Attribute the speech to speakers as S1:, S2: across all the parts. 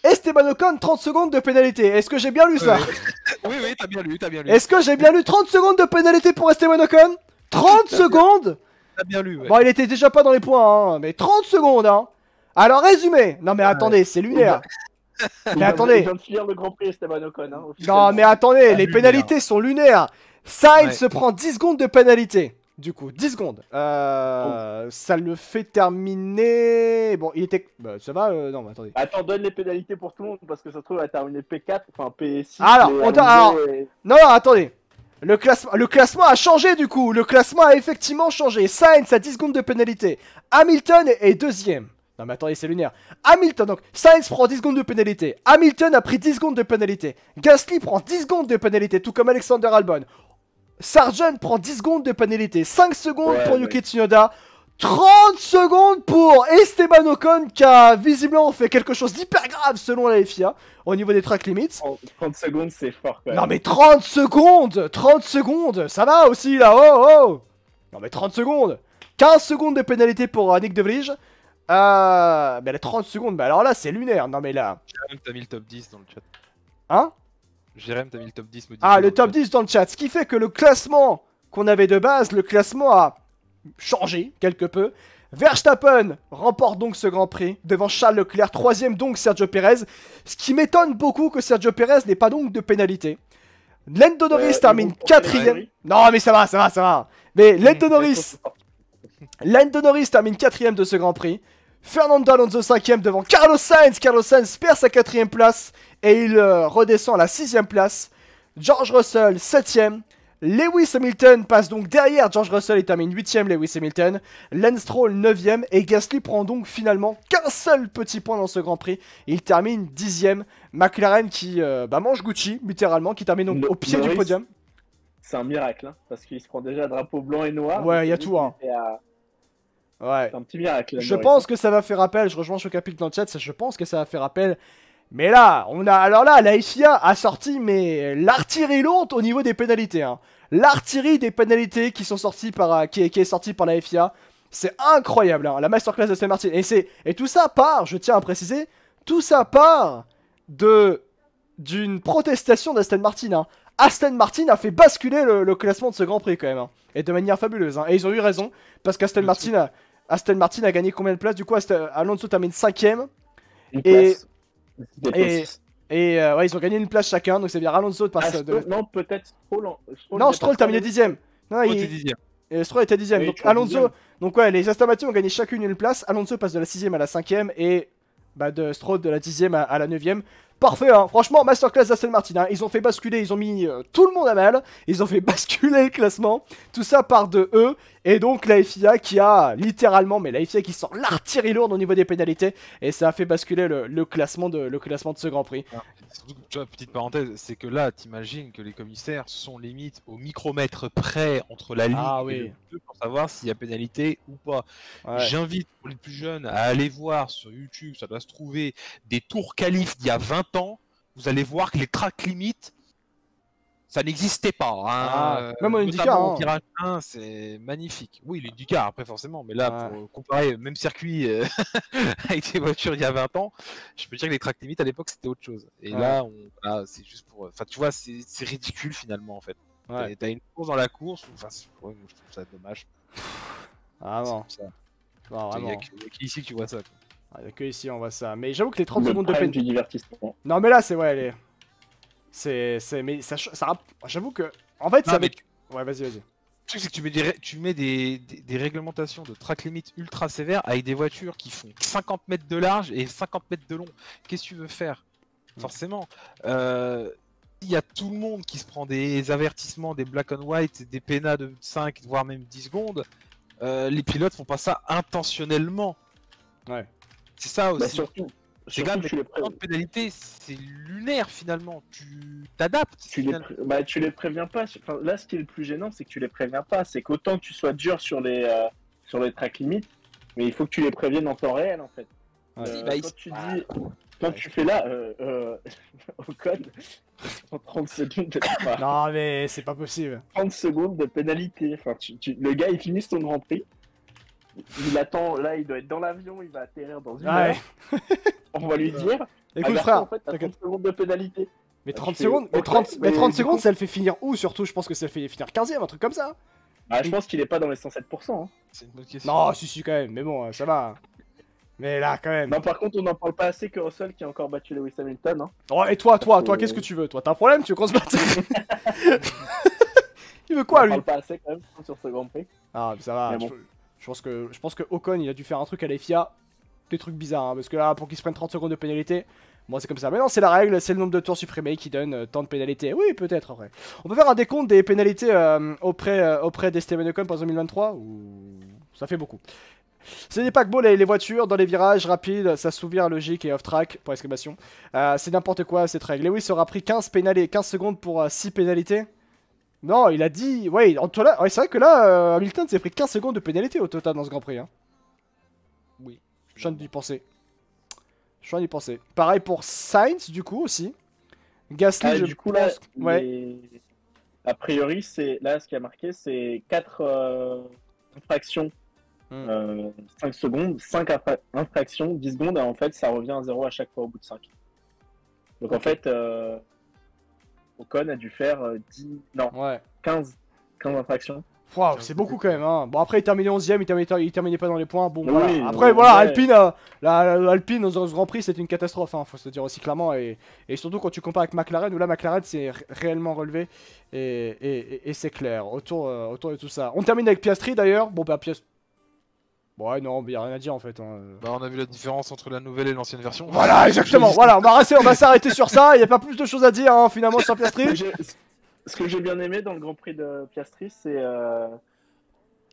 S1: Esteban Ocon, 30 secondes de pénalité. Est-ce que j'ai bien lu ça?
S2: Oui, oui, t'as bien lu, t'as bien lu.
S1: Est-ce que j'ai bien lu 30 secondes de pénalité pour Esteban Ocon? 30 secondes?
S2: T'as bien lu, ouais.
S1: Bon, il était déjà pas dans les points, hein, mais 30 secondes, hein. Alors, résumé. Non, mais attendez, c'est lunaire. Mais attendez.
S3: Il vient de finir le Grand Prix Esteban Ocon. Hein,
S1: Non, mais attendez, les
S2: lunaire.
S1: pénalités sont lunaires. Sainz
S2: Ouais.
S1: se prend 10 secondes de pénalité. Du coup, 10 secondes. Ça le fait terminer. Bon, il était. Bah, ça va Non, mais attendez.
S3: Attends, donne les pénalités pour tout le monde parce que ça se trouve, elle a terminé P4, enfin P6.
S1: Alors,
S3: Alonso et-
S1: Non, attendez. Le classement a changé du coup. Le classement a effectivement changé. Sainz a 10 secondes de pénalité. Hamilton est deuxième. Non, mais attendez, c'est lunaire. Hamilton, donc Sainz prend 10 secondes de pénalité. Hamilton a pris 10 secondes de pénalité. Gasly prend 10 secondes de pénalité, tout comme Alexander Albon. Sargent prend 10 secondes de pénalité. 5 secondes
S3: Ouais,
S1: pour
S3: ouais.
S1: Yuki Tsunoda. 30 secondes pour Esteban Ocon qui a visiblement fait quelque chose d'hyper grave selon la FIA au niveau des track limits.
S3: 30 secondes, c'est fort quand même.
S1: Non mais 30 secondes 30 secondes, ça va aussi là, oh oh. Non mais 30 secondes. 15 secondes de pénalité pour Nick De Vries. Mais les 30 secondes, bah alors là c'est lunaire. Non mais là...
S2: Jérém, t'as mis le top 10 dans le chat.
S1: Hein?
S2: Jérém, t'as mis le top 10 modifié.
S1: Ah,
S2: dans
S1: le top
S2: chat.
S1: 10 dans le chat. Ce qui fait que le classement qu'on avait de base, le classement a changé quelque peu. Verstappen remporte donc ce Grand Prix devant Charles Leclerc. Troisième donc Sergio Perez. Ce qui m'étonne beaucoup que Sergio Perez n'ait pas donc de pénalité. Lando Norris termine
S3: ils vont
S1: quatrième.
S3: pour
S1: Non mais ça va. Mais Lando Norris termine quatrième de ce Grand Prix. Fernando Alonso 5ème devant Carlos Sainz. Carlos Sainz perd sa 4ème place et il redescend à la 6ème place. George Russell 7ème. Lewis Hamilton passe donc derrière George Russell et termine 8ème Lewis Hamilton. Lance Stroll 9ème et Gasly prend donc finalement qu'un seul petit point dans ce Grand Prix. Il termine 10ème. McLaren qui mange Gucci littéralement, qui termine donc au pied du
S3: Norris,
S1: podium.
S3: C'est un miracle, hein, parce qu'il se prend déjà drapeau blanc et noir.
S1: Ouais, il y a
S3: donc,
S1: tout, hein. Ouais.
S3: C'est un petit miracle.
S1: Je pense que ça va faire appel, je rejoins Chocapic dans le chat, je pense que ça va faire appel. Mais là, alors là, la FIA a sorti mais l'artillerie lourde au niveau des pénalités. Hein. L'artillerie des pénalités qui sont sorties qui est sortie par la FIA, c'est incroyable. Hein. La masterclass de Aston Martin. Et tout ça part, je tiens à préciser, tout ça part d'une protestation d'Aston Martin. Hein. Aston Martin a fait basculer le classement de ce Grand Prix quand même. Hein. Et de manière fabuleuse. Hein. Et ils ont eu raison, parce qu'Aston Martin a gagné combien de places? Du coup, Alonso termine 5ème. Ouais, ils ont gagné une place chacun, donc c'est bien Alonso passe
S3: Non, peut-être Stroll.
S1: Non, Stroll termine 10ème. Non,
S2: Oh, t'es 10ème.
S1: Stroll était 10ème.
S3: Oui,
S1: Donc
S3: tu vois,
S1: Alonso.
S3: 10e.
S1: Donc ouais, les Aston Martin ont gagné chacune une place. Alonso passe de la 6ème à la 5ème et de Stroll de la 10ème à la 9ème. Parfait, hein. Franchement, masterclass d'Aston Martin. Hein. Ils ont fait basculer, ils ont mis tout le monde à mal. Ils ont fait basculer le classement. Tout ça part de eux. Et donc la FIA qui a littéralement, mais la FIA qui sort l'artillerie lourde au niveau des pénalités. Et ça a fait basculer le classement de ce Grand Prix.
S2: Ah, surtout, tu vois, petite parenthèse, c'est que là, t'imagines que les commissaires sont limite au micromètre près entre la ligne et le feu pour savoir s'il y a pénalité ou pas.
S1: Ouais.
S2: J'invite pour les plus jeunes à aller voir sur YouTube, ça doit se trouver, des tours qualifs d'il y a 20 ans. Vous allez voir que les track limites, ça n'existait pas. Hein.
S1: Même en IndyCar,
S2: notamment
S1: hein.
S2: au Tirage 1, c'est magnifique. Oui, l'IndyCar, après forcément, mais là, pour comparer même circuit avec des voitures il y a 20 ans, je peux dire que les track limites à l'époque c'était autre chose. Et là, c'est juste pour. Enfin, tu vois, c'est ridicule finalement en fait.
S1: Ouais.
S2: T'as une course dans la course, enfin, moi, je trouve ça dommage.
S1: Ah non.
S2: Il y a que ici que tu vois ça.
S1: Il y a que ici on voit ça. Mais j'avoue que les 30 secondes de peine.
S3: Du divertissement.
S1: Non, mais là, c'est. Ouais, mais ça. J'avoue que. En fait, ça. Ouais, vas-y.
S2: Le truc, c'est que tu mets des réglementations de track limit ultra sévères avec des voitures qui font 50 mètres de large et 50 mètres de long. Qu'est-ce que tu veux faire? Forcément. Il y a tout le monde qui se prend des avertissements, des black and white, des pénats de 5 voire même 10 secondes. Les pilotes font pas ça intentionnellement.
S1: Ouais.
S2: C'est ça aussi.
S3: Bah surtout
S2: quand même de pénalité, c'est lunaire finalement. Tu t'adaptes.
S3: Tu les préviens pas. Enfin, là, ce qui est le plus gênant, c'est que tu les préviens pas. C'est qu'autant que tu sois dur sur les track limites, mais il faut que tu les préviennes en temps réel en fait. Quand tu fais là, au code, en 30 secondes de
S1: Non, mais c'est pas possible.
S3: 30 secondes de pénalité. Enfin, le gars, il finit son Grand Prix. Il attend, là, il doit être dans l'avion, il va atterrir dans une heure. On va lui dire,
S1: Écoute,
S3: Garcia,
S1: frère,
S3: en fait, t'as
S1: t'inquiète.
S3: 30 secondes de pénalité.
S1: Mais 30
S3: fais-
S1: secondes, mais
S3: ok,
S1: 30, mais
S3: mais
S1: 30
S3: du
S1: secondes,
S3: coup-
S1: ça le fait finir où surtout? Je pense que ça le fait finir 15ème, un truc comme ça.
S3: Ah, je pense qu'il est pas dans les 107%. Hein.
S2: C'est une bonne question.
S1: Non, si, quand même, mais bon, ça va. Mais là, quand même.
S3: Non, par contre, on n'en parle pas assez que Russell qui a encore battu Lewis Hamilton. Hein.
S1: Oh, et toi,
S3: Parce que-
S1: qu'est-ce que tu veux? Toi, t'as un problème? Tu veux qu'on se batte? Il veut quoi,
S3: On en
S1: lui?
S3: parle pas assez quand même sur ce Grand Prix.
S1: Ah, mais ça va.
S3: Mais bon.
S1: Je pense que Ocon, il a dû faire un truc à la FIA. Des trucs bizarres, hein, parce que là, pour qu'il se prenne 30 secondes de pénalité, moi c'est comme ça. Mais non, c'est la règle, c'est le nombre de tours supprimés qui donne tant de pénalités. Oui, peut-être, après. On peut faire un décompte des pénalités auprès d'Esteban Ocon pour 2023, ou ça fait beaucoup. C'est des paquebots, les voitures, dans les virages rapides, ça s'ouvre logique et off-track, pour exclamation. C'est n'importe quoi cette règle. Lewis aura pris 15 secondes pour 6 pénalités. Non, il a dit... Ouais, ouais, c'est vrai que là, Hamilton s'est pris 15 secondes de pénalité au total dans ce Grand Prix. Hein.
S2: Oui.
S1: Je viens d'y penser. Pareil pour Sainz, du coup, aussi. Gasly,
S3: Ah,
S1: je
S3: du coup, là,
S1: pense... Ouais.
S3: a priori, là, ce qui a marqué, c'est 4 infractions. 5 secondes, 5 infractions, 10 secondes, et en fait, ça revient à 0 à chaque fois au bout de 5. Donc, en fait, Ocon a dû faire 15 infractions.
S1: Wow, c'est beaucoup quand même. Hein. Bon, après, il terminait 11ème, il terminait pas dans les points. Bon,
S3: Oui,
S1: voilà. Après, voilà,
S3: ouais.
S1: Alpine, Alpine dans ce Grand Prix, c'est une catastrophe. Hein, faut se le dire aussi clairement. Et surtout quand tu compares avec McLaren, où là, McLaren s'est réellement relevé. Et c'est clair. Autour de tout ça. On termine avec Piastri d'ailleurs. Bon, bah, Piastri. Ouais, non, il y a rien à dire en fait. Hein.
S2: Bah, on a vu la différence entre la nouvelle et l'ancienne version.
S1: Voilà, exactement. Voilà, on va s'arrêter sur ça. Il n'y a pas plus de choses à dire hein, finalement sur Piastri.
S3: Ce que j'ai bien aimé dans le Grand Prix de Piastri, c'est.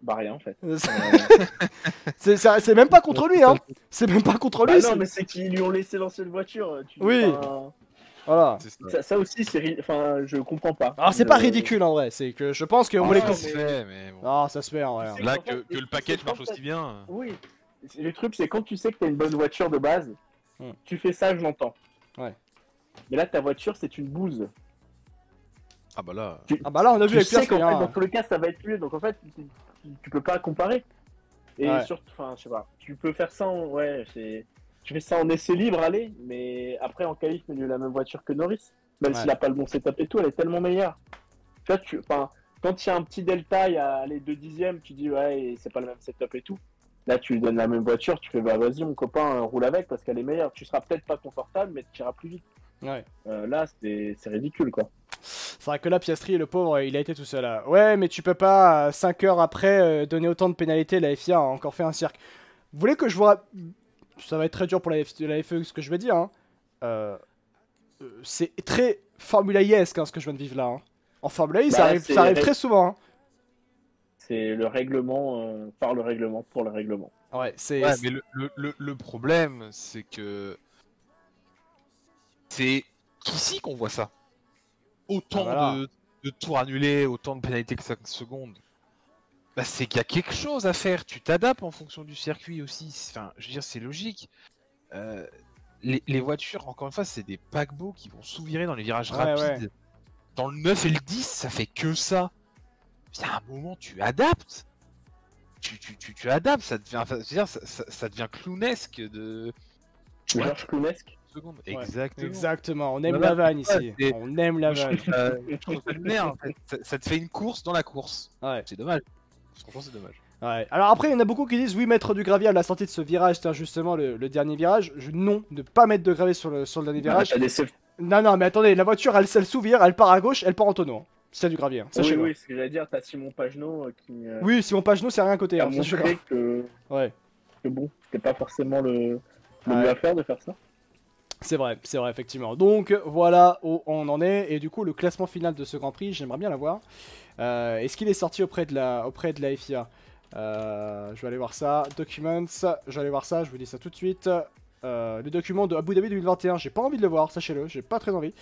S3: Bah, rien en fait.
S1: C'est même pas contre lui, hein. C'est même pas contre lui.
S3: Bah non, mais c'est qu'ils lui ont laissé lancer une voiture.
S1: Oui. Voilà.
S3: Ça aussi, enfin, je comprends pas.
S1: Alors, c'est pas ridicule en vrai. C'est que je pense qu'on voulait.
S2: Ça se fait, mais bon.
S1: Ah, ça se fait en vrai.
S3: C'est
S2: Là,
S3: qu'en fait,
S2: que le package marche aussi bien.
S3: Oui. Le truc, c'est quand tu sais que t'as une bonne voiture de base, tu fais ça, je l'entends.
S1: Ouais.
S3: Mais là, ta voiture, c'est une bouse.
S2: Ah bah là.
S1: Ah bah là, on a vu
S3: Tu
S1: avec
S3: sais
S1: Piastri.
S3: qu'en fait,
S1: Hein.
S3: dans tous les cas, ça va être mieux. Donc en fait, tu peux pas comparer. Et
S1: Ouais.
S3: surtout, enfin, je sais pas. Tu peux faire ça en. Ouais, tu fais ça en essai libre, allez. Mais après, en qualif, il a la même voiture que Norris. Même
S1: Ouais.
S3: s'il a pas le bon setup et tout, elle est tellement meilleure. Tu vois, enfin, quand il y a un petit delta, il y a les 2 dixièmes, tu dis, ouais, c'est pas le même setup et tout. Là, tu lui donnes la même voiture, tu fais, bah vas-y, mon copain, roule avec parce qu'elle est meilleure. Tu seras peut-être pas confortable, mais tu iras plus vite.
S1: Ouais.
S3: Là, c'est ridicule, quoi.
S1: C'est vrai que là, Piastri, le pauvre, il a été tout seul là. Ouais, mais tu peux pas, 5 heures après, donner autant de pénalités. La FIA a encore fait un cirque. Vous voulez que je vous. Ça va être très dur pour la FE, ce que je vais dire. Hein. C'est très Formula E-esque hein, ce que je viens de vivre là. Hein. En Formula E, ça arrive très souvent. Hein.
S3: C'est le règlement par le règlement pour le règlement.
S1: Ouais, c'est.
S2: Ouais, mais le problème, c'est que. C'est qu'ici qu'on voit ça. Autant
S1: voilà.
S2: de tours annulés, autant de pénalités que 5 secondes. Bah, c'est qu'il y a quelque chose à faire. Tu t'adaptes en fonction du circuit aussi. Enfin, je veux dire, c'est logique. Les voitures, encore une fois, c'est des paquebots qui vont sous-virer dans les virages rapides.
S1: Ouais.
S2: Dans le 9 et le 10, ça fait que ça. Il y a un moment, tu adaptes. Tu adaptes, ça devient, enfin, je veux dire, ça devient clownesque de.
S3: Georges Clounesque.
S2: Secondes.
S1: Ouais.
S2: Exactement.
S1: Exactement, on aime
S2: Voilà,
S1: la vanne ici.
S2: c'est-
S1: On aime la vanne.
S2: Je trouve ça de merde, en fait. Ça te fait une course dans la course.
S1: Ouais.
S2: C'est dommage. Franchement, c'est dommage.
S1: Ouais. Alors après, il y en a beaucoup qui disent oui, mettre du gravier à la sortie de ce virage, c'est justement le dernier virage. Non, ne pas mettre de gravier sur le dernier virage. Non, mais attendez, la voiture, elle s'ouvre, elle part à gauche, elle part en tonneau. Hein. S'il y a du gravier. Hein.
S3: Oui,
S1: Sachez-le.
S3: oui, ce que j'allais dire, t'as Simon Pagenaud qui
S1: Oui, Simon Pagenaud, c'est rien à côté.
S3: a
S1: Hein, sachez-le.
S3: montré que bon, c'était pas forcément le mieux à faire de faire ça.
S1: C'est vrai, effectivement. Donc voilà où on en est. Et du coup, le classement final de ce Grand Prix, j'aimerais bien l'avoir. Est-ce qu'il est sorti auprès de la FIA? Je vais aller voir ça. Documents, je vais aller voir ça, je vous dis ça tout de suite. Le document de Abu Dhabi 2021, j'ai pas envie de le voir, sachez-le, j'ai pas très envie.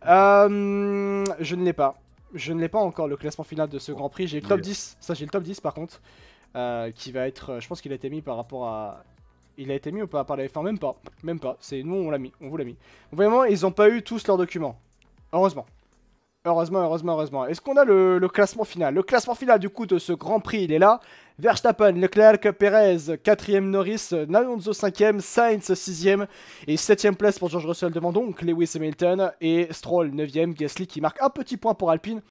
S1: Je ne l'ai pas. Je ne l'ai pas encore, le classement final de ce Grand Prix. J'ai le top 10, ça j'ai le top 10 par contre. Qui va être, je pense qu'il a été mis par rapport à... Il a été mis ou pas par la F1? Même pas, c'est nous on l'a mis, on vous l'a mis. Vraiment, ils ont pas eu tous leurs documents. Heureusement. Heureusement. Est-ce qu'on a le classement final? Le classement final du coup de ce Grand Prix, il est là. Verstappen, Leclerc, Perez, 4ème Norris, Alonso 5ème, Sainz 6ème et 7ème place pour George Russell devant donc Lewis Hamilton et Stroll 9ème, Gasly qui marque un petit point pour Alpine